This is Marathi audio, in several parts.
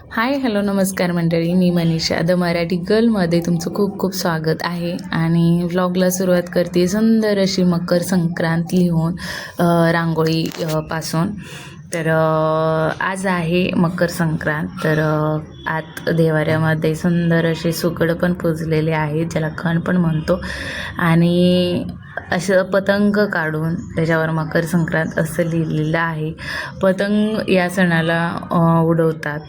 हाय हॅलो नमस्कार मंडळी, मी मनीषा द मराठी गर्लमध्ये तुमचं खूप खूप स्वागत आहे. आणि व्लॉगला सुरुवात करते सुंदर अशी मकर संक्रांत लिहून रांगोळी पासून. तर आज आहे मकर संक्रांत. तर आत देवाऱ्यामध्ये सुंदर असे सुकड पण पुजलेले आहेत, ज्याला खण पण म्हणतो. आणि असं पतंग काढून त्याच्यावर मकर संक्रांत असं लिहिलेलं आहे. पतंग या सणाला उडवतात,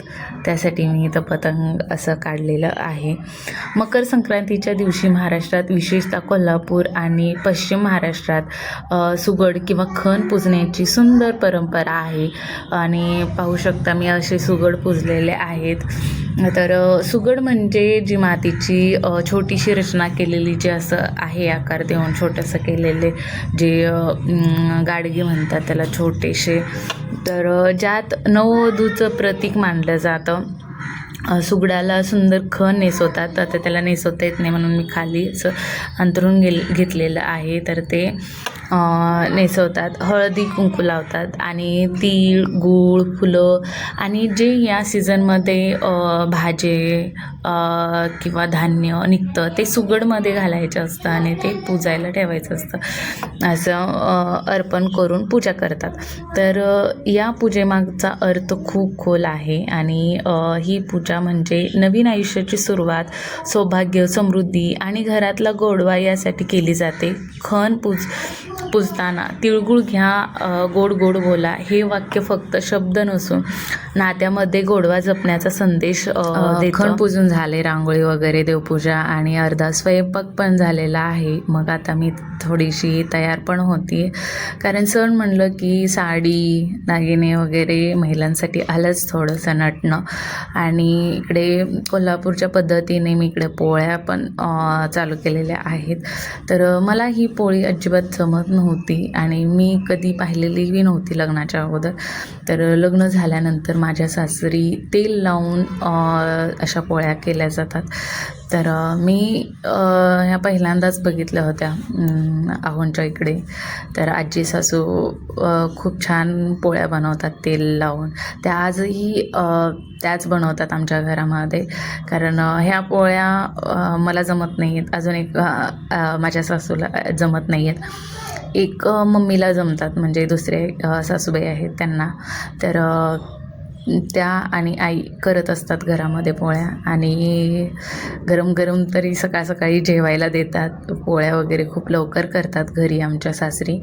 त्यासाठी मी इथं पतंग असं काढलेलं आहे. मकर संक्रांतीच्या दिवशी महाराष्ट्रात, विशेषतः कोल्हापूर आणि पश्चिम महाराष्ट्रात सुगड किंवा खण पुजण्याची सुंदर परंपरा आहे. आणि पाहू शकता मी असे सुगड पुजलेले आहेत. तर सुगड म्हणजे जी मातीची छोटीशी रचना केलेली, जे असं आहे आकार देऊन छोटंसं केलेले, जे गाडगे म्हणतात त्याला, छोटेसे. तर ज्यात नववधूचं प्रतीक मानलं जातं. सुगडाला सुंदर खण नेसवतात. आता त्याला नेसवता येत नाही म्हणून मी खाली असं अंतरून घेतलेलं आहे. तर ते नेसवतात, हळदी कुंकू लावतात आणि तीळ, गूळ, फुलं आणि जे या सीझनमध्ये भाजे किंवा धान्य निघतं ते सुगडमध्ये घालायचं असतं आणि ते पूजायला ठेवायचं असतं. असं अर्पण करून पूजा करतात. तर या पूजेमागचा अर्थ खूप खोल आहे. आणि ही पूजा म्हणजे नवीन आयुष्याची सुरुवात, सौभाग्य, समृद्धी आणि घरातला गोडवा यासाठी केली जाते. खण पूजताना तिळगुळ घ्या, गोड गोड बोला हे वाक्य फक्त शब्द नसून नात्यामध्ये गोडवा जपण्याचा संदेश देतं. खण पूजून झाले, रांगोळी वगैरे, देवपूजा आणि अर्धा स्वयंपाक पण झालेला आहे. मग आता मी थोडीशी तयार पण होती, कारण सण म्हणलं की साडी, दागिने वगैरे महिलांसाठी आलंच थोडंसं नटणं. आणि इकडे कोल्हापूरच्या पद्धतीने मी इकडे पोळ्या पण चालू केलेल्या आहेत. तर मला ही पोळी अजिबात जमत नव्हती आणि मी कधी पाहिलेलीही नव्हती लग्नाच्या अगोदर. तर लग्न झाल्यानंतर माझ्या सासरी तेल लावून अशा पोळ्या केल्या जातात. तर मी ह्या पहिल्यांदाच बघितल्या होत्या आहोंच्या इकडे. तर आजी सासू खूप छान पोळ्या बनवतात तेल लावून. त्या आजही त्याच बनवतात आमच्या घरामध्ये, कारण ह्या पोळ्या मला जमत नाही आहेत. अजून एक माझ्या सासूला जमत नाही आहेत. एक मम्मीला जमतात, म्हणजे दुसरे सासूबाई आहेत त्यांना. तर त्या आणि आई करत असतात घरामध्ये पोळ्या. आणि गरम गरम तरी सकाळ सकाळी जेवायला देतात. पोळ्या वगैरे खूप लवकर करतात घरी आमच्या सासरी.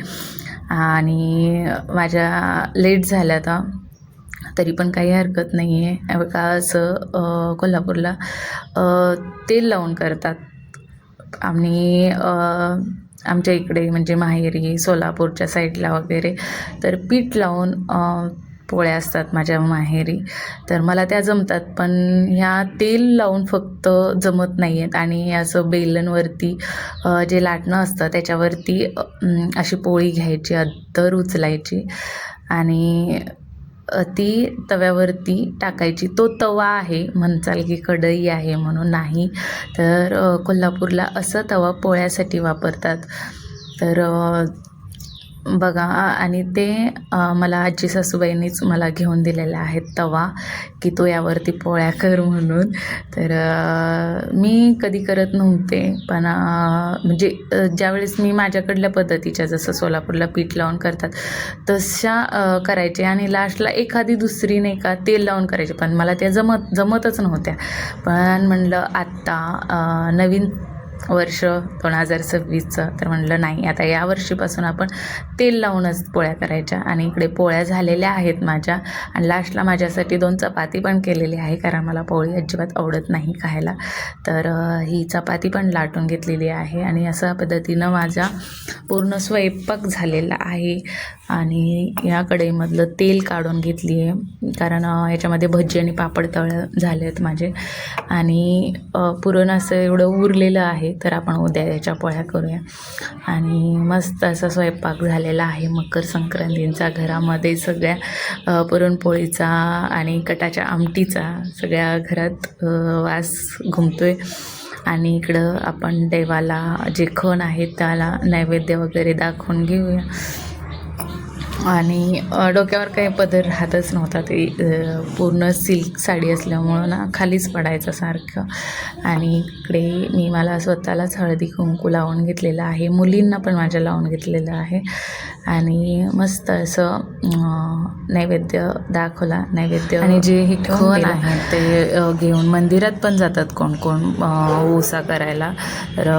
आणि माझ्या लेट झाल्या आता, तरी पण काही हरकत नाही आहे. बघा असं कोल्हापूरला तेल लावून करतात. आणि आमच्या इकडे म्हणजे माहेरी सोलापूरच्या साईडला वगैरे तर पीठ लावून पोळ्या असतात माझ्या माहेरी. तर मला त्या जमतात, पण ह्या तेल लावून फक्त जमत नाही आहेत. आणि असं बेलनवरती जे लाटणं असतं त्याच्यावरती अशी पोळी घ्यायची, अद्दर उचलायची आणि ती तव्यावरती टाकायची. तो तवा आहे, म्हणचाल की कढई आहे म्हणून, नाही. तर कोल्हापूरला असं तवा पोळ्यासाठी वापरतात. तर बघा, आणि ते मला आजी सासूबाईंनीच मला घेऊन दिलेले आहेत तवा, की तो यावरती पोळ्या कर म्हणून. तर मी कधी करत नव्हते, पण म्हणजे ज्यावेळेस मी माझ्याकडल्या पद्धतीच्या, जसं सोलापूरला पीठ लावून करतात तशा करायचे. आणि लास्टला एखादी दुसरी नाही का तेल लावून करायचे, पण मला त्या जमतच नव्हत्या. पण म्हणलं आत्ता नवीन वर्ष 2026चं, तर म्हणलं नाही, आता या वर्षीपासून आपण तेल लावूनच पोळ्या करायच्या. आणि इकडे पोळ्या झालेल्या आहेत माझ्या. आणि लास्टला माझ्यासाठी 2 चपाती पण केलेली आहे, कारण मला पोळी अजिबात आवडत नाही खायला. तर ही चपाती पण लाटून घेतलेली आहे. आणि अशा पद्धतीनं माझा पूर्ण स्वयंपाक झालेला आहे. आणि या कढईमधलं तेल काढून घेतली आहे, कारण याच्यामध्ये भजी आणि पापड झाले आहेत माझे. आणि पुरण असं एवढं उरलेलं आहे, तर आपण उद्या याच्या पोळ्या करूया. आणि मस्त असा स्वयंपाक झालेला आहे मकर संक्रांतीचा. घरामध्ये सगळ्या पुरणपोळीचा आणि कटाच्या आमटीचा सगळ्या घरात वास घुमतोय. आणि इकडं आपण देवाला जे खण आहेत त्याला नैवेद्य वगैरे दाखवून घेऊया. आणि डोक्यावर काही पदर राहतच नव्हता. ते पूर्ण सिल्क साडी असल्यामुळं ना खालीच पडायचं सारखं. आणि इकडे मी मला स्वतःलाच हळदी कुंकू लावून घेतलेलं आहे, मुलींना पण माझ्या लावून घेतलेलं आहे. आणि मस्त असं नैवेद्य दाखवला, नैवेद्य. आणि जे हे खण आहे ते घेऊन मंदिरात पण जातात कोण कोण ओसा करायला. तर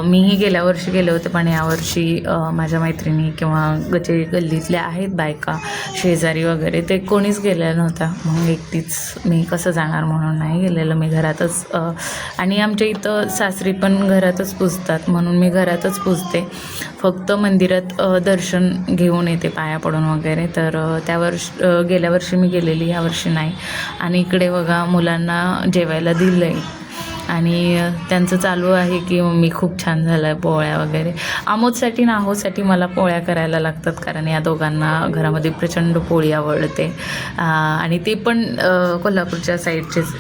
मीही गेल्या वर्षी गेले होते, पण यावर्षी माझ्या मैत्रिणी किंवा जे गल्लीतल्या आहेत बायका शेजारी वगैरे ते कोणीच गेलेलं नव्हता. मग एकटीच मी कसं जाणार म्हणून नाही गेलेलं. मी घरातच आणि आमच्या इथं सासरी पण घरातच पूजतात म्हणून मी घरातच पूजते. फक्त मंदिरात दर्शन घेऊन येते पाया पडून वगैरे. तर गेल्या वर्षी मी गेलेली, यावर्षी नाही. आणि इकडे बघा मुलांना जेवायला दिलं आहे आणि त्यांचं चालू आहे की मम्मी खूप छान झालं आहे पोळ्या वगैरे. आमोदसाठी नाहोसाठी मला पोळ्या करायला लागतात, कारण या दोघांना घरामध्ये प्रचंड पोळी आवडते. आणि ते पण कोल्हापूरच्या साईडचीच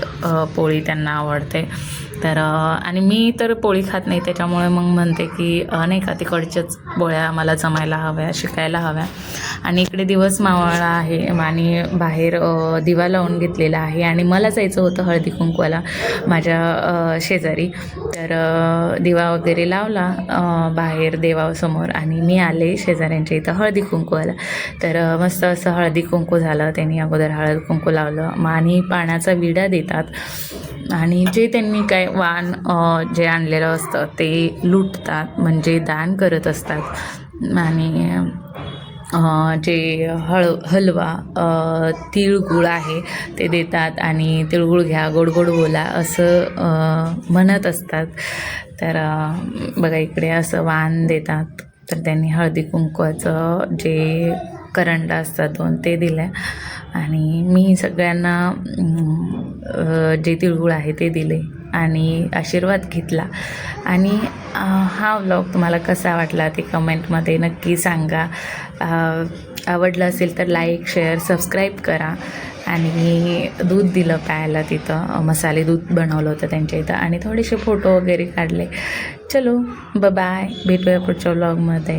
पोळी त्यांना आवडते. तर आणि मी तर पोळी खात नाही, त्याच्यामुळे मग म्हणते की नाही का तिकडच्याच पोळ्या मला जमायला हव्या, शिकायला हव्या. आणि इकडे दिवस मावळा आहे आणि बाहेर दिवा लावून घेतलेला आहे. आणि मला जायचं होतं हळदी कुंकवाला माझ्या शेजारी. तर दिवा वगैरे लावला बाहेर देवासमोर आणि मी आले शेजाऱ्यांच्या इथं हळदी कुंकवाला. तर मस्त असं हळदी कुंकू झालं. त्यांनी अगोदर हळद कुंकू लावलं आणि पाण्याचा विडा देतात. आणि जे त्यांनी काय वाण जे आणलेलं असतं ते लुटतात, म्हणजे दान करत असतात. आणि जे हलवा तिळगुळ आहे ते देतात आणि तिळगुळ घ्या, गोड गोड बोला असं म्हणत असतात. तर बघा इकडे असं वाण देतात. तर त्यांनी हळदी कुंकवाचं जे करंडा असतात 2 ते दिले आणि मी सगळ्यांना जे तिळगुळ आहे ते दिले आणि आशीर्वाद घेतला. आणि हा व्लॉग तुम्हाला कसा वाटला ते कमेंटमध्ये नक्की सांगा. आवडलं असेल तर लाईक, शेअर, सबस्क्राईब करा. आणि दूध दिलं प्यायला तिथं, मसाले दूध बनवलं होतं त्यांच्या इथं आणि थोडेसे फोटो वगैरे काढले. चलो बाय, भेटूया पुढच्या व्लॉगमध्ये.